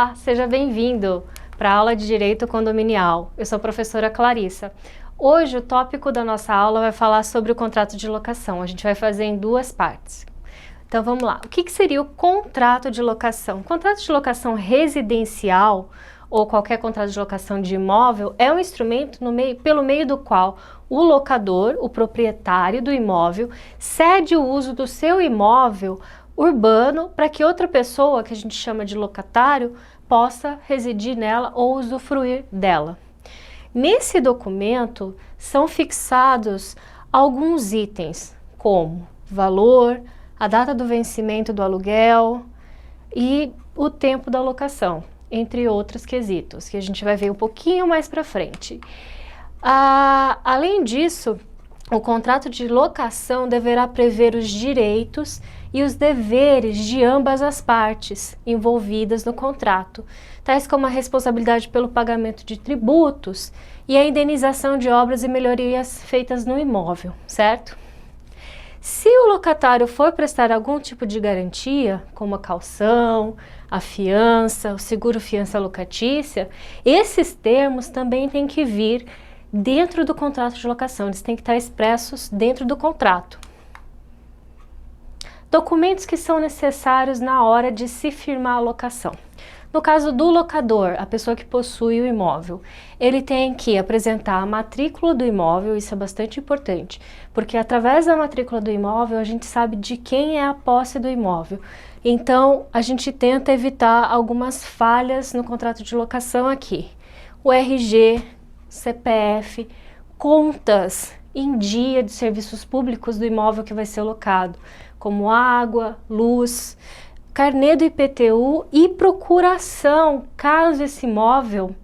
Olá, seja bem-vindo para a aula de Direito Condominial. Eu sou a professora Clarissa. Hoje o tópico da nossa aula vai falar sobre o contrato de locação. A gente vai fazer em duas partes. Então vamos lá. O que seria o contrato de locação? O contrato de locação residencial ou qualquer contrato de locação de imóvel é um instrumento pelo meio do qual o locador, o proprietário do imóvel, cede o uso do seu imóvel urbano para que outra pessoa, que a gente chama de locatário, possa residir nela ou usufruir dela. Nesse documento são fixados alguns itens, como valor, a data do vencimento do aluguel e o tempo da locação, entre outros quesitos, que a gente vai ver um pouquinho mais para frente. Além disso, o contrato de locação deverá prever os direitos e os deveres de ambas as partes envolvidas no contrato, tais como a responsabilidade pelo pagamento de tributos e a indenização de obras e melhorias feitas no imóvel, certo? Se o locatário for prestar algum tipo de garantia, como a caução, a fiança, o seguro fiança locatícia, esses termos também têm que vir dentro do contrato de locação, eles têm que estar expressos dentro do contrato. Documentos que são necessários na hora de se firmar a locação. No caso do locador, a pessoa que possui o imóvel, ele tem que apresentar a matrícula do imóvel, isso é bastante importante, porque através da matrícula do imóvel a gente sabe de quem é a posse do imóvel. Então, a gente tenta evitar algumas falhas no contrato de locação aqui. O RG, CPF, contas em dia de serviços públicos do imóvel que vai ser locado, como água, luz, carnê do IPTU e procuração, caso esse imóvel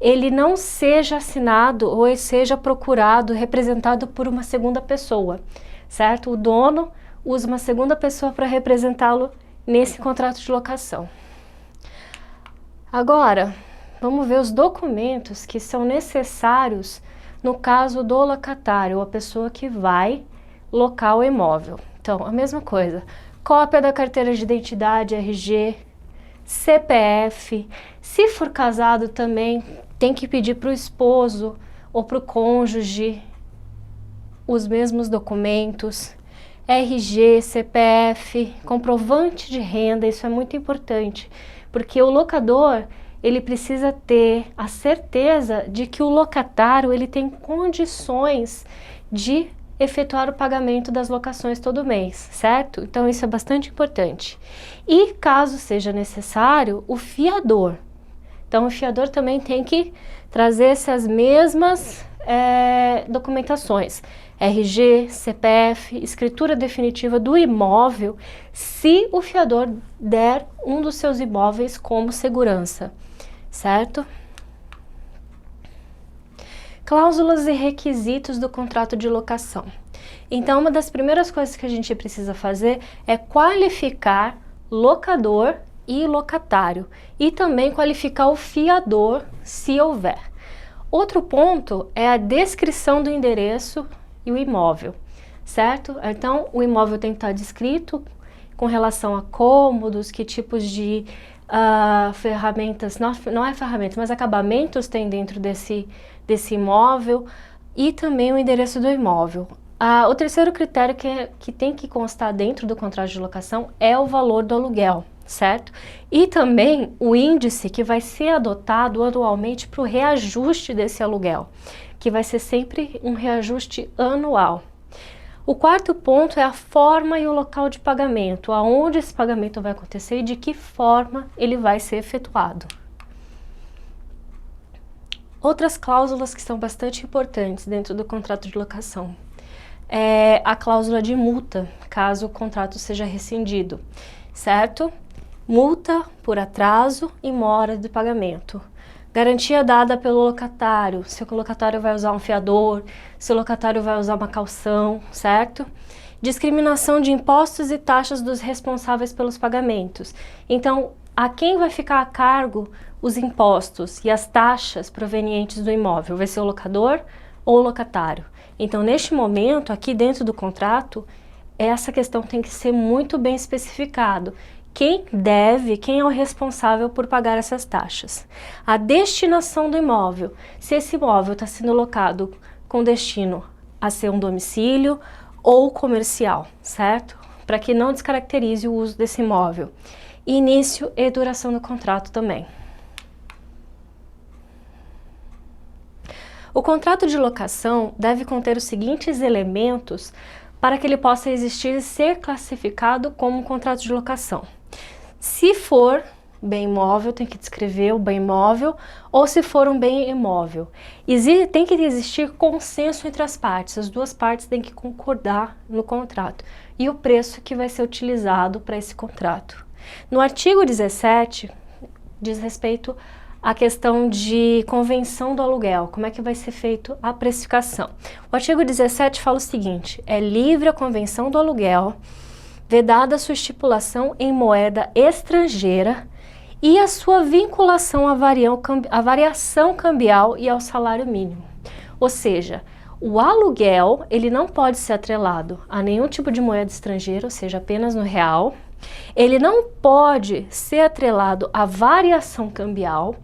ele não seja assinado ou seja procurado, representado por uma segunda pessoa, certo? O dono usa uma segunda pessoa para representá-lo nesse contrato de locação. Agora, vamos ver os documentos que são necessários no caso do locatário, a pessoa que vai locar o imóvel. Então, a mesma coisa, cópia da carteira de identidade, RG, CPF. Se for casado também, tem que pedir para o esposo ou para o cônjuge os mesmos documentos. RG, CPF, comprovante de renda, isso é muito importante, porque o locador ele precisa ter a certeza de que o locatário ele tem condições de efetuar o pagamento das locações todo mês, certo? Então isso é bastante importante. E caso seja necessário, o fiador. Então o fiador também tem que trazer essas mesmas documentações. RG, CPF, escritura definitiva do imóvel, se o fiador der um dos seus imóveis como segurança, certo? Cláusulas e requisitos do contrato de locação. Então, uma das primeiras coisas que a gente precisa fazer é qualificar locador e locatário e também qualificar o fiador, se houver. Outro ponto é a descrição do endereço e o imóvel, certo? Então, o imóvel tem que estar descrito com relação a cômodos, que tipos de ferramentas, não é ferramentas, mas acabamentos tem dentro desse imóvel e também o endereço do imóvel. O terceiro critério que tem que constar dentro do contrato de locação é o valor do aluguel, certo? E também o índice que vai ser adotado anualmente para o reajuste desse aluguel, que vai ser sempre um reajuste anual. O quarto ponto é a forma e o local de pagamento, aonde esse pagamento vai acontecer e de que forma ele vai ser efetuado. Outras cláusulas que são bastante importantes dentro do contrato de locação é a cláusula de multa, caso o contrato seja rescindido, certo? Multa por atraso e mora de pagamento. Garantia dada pelo locatário, se o locatário vai usar um fiador, se o locatário vai usar uma caução, certo? Discriminação de impostos e taxas dos responsáveis pelos pagamentos. Então, a quem vai ficar a cargo os impostos e as taxas provenientes do imóvel? Vai ser o locador ou o locatário? Então, neste momento, aqui dentro do contrato, essa questão tem que ser muito bem especificado, quem deve, quem é o responsável por pagar essas taxas. A destinação do imóvel, se esse imóvel está sendo locado com destino a ser um domicílio ou comercial, certo? Para que não descaracterize o uso desse imóvel. Início e duração do contrato também. O contrato de locação deve conter os seguintes elementos para que ele possa existir e ser classificado como um contrato de locação. Se for bem imóvel, tem que descrever o bem imóvel, ou se for um bem imóvel. Tem que existir consenso entre as partes, as duas partes têm que concordar no contrato e o preço que vai ser utilizado para esse contrato. No artigo 17, diz respeito à questão de convenção do aluguel, como é que vai ser feito a precificação. O artigo 17 fala o seguinte: é livre a convenção do aluguel, vedada a sua estipulação em moeda estrangeira e a sua vinculação à variação cambial e ao salário mínimo. Ou seja, o aluguel ele não pode ser atrelado a nenhum tipo de moeda estrangeira, ou seja, apenas no real. Ele não pode ser atrelado à variação cambial,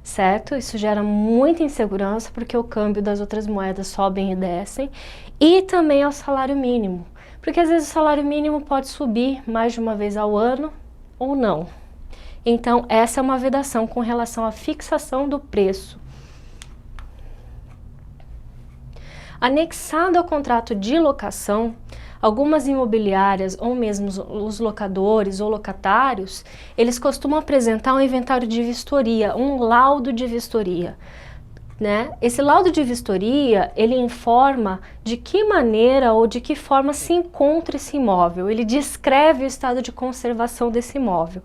certo? Isso gera muita insegurança porque o câmbio das outras moedas sobem e descem. E também ao salário mínimo, porque às vezes o salário mínimo pode subir mais de uma vez ao ano ou não. Então, essa é uma vedação com relação à fixação do preço. Anexado ao contrato de locação, algumas imobiliárias ou mesmo os locadores ou locatários, eles costumam apresentar um inventário de vistoria, um laudo de vistoria, né? Esse laudo de vistoria, ele informa de que maneira ou de que forma se encontra esse imóvel, ele descreve o estado de conservação desse imóvel.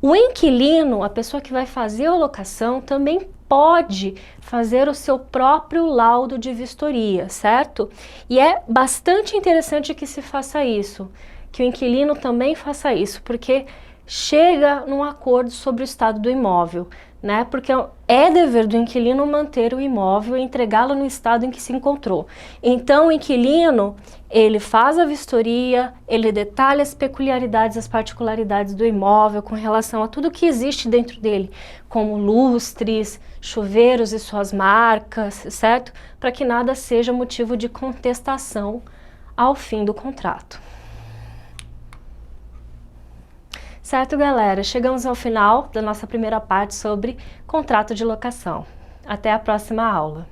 O inquilino, a pessoa que vai fazer a locação, também pode fazer o seu próprio laudo de vistoria, certo? E é bastante interessante que se faça isso, que o inquilino também faça isso, porque chega num acordo sobre o estado do imóvel, né? Porque é dever do inquilino manter o imóvel e entregá-lo no estado em que se encontrou. Então, o inquilino, ele faz a vistoria, ele detalha as peculiaridades, as particularidades do imóvel com relação a tudo que existe dentro dele, como lustres, chuveiros e suas marcas, certo? Para que nada seja motivo de contestação ao fim do contrato. Certo, galera? Chegamos ao final da nossa primeira parte sobre contrato de locação. Até a próxima aula.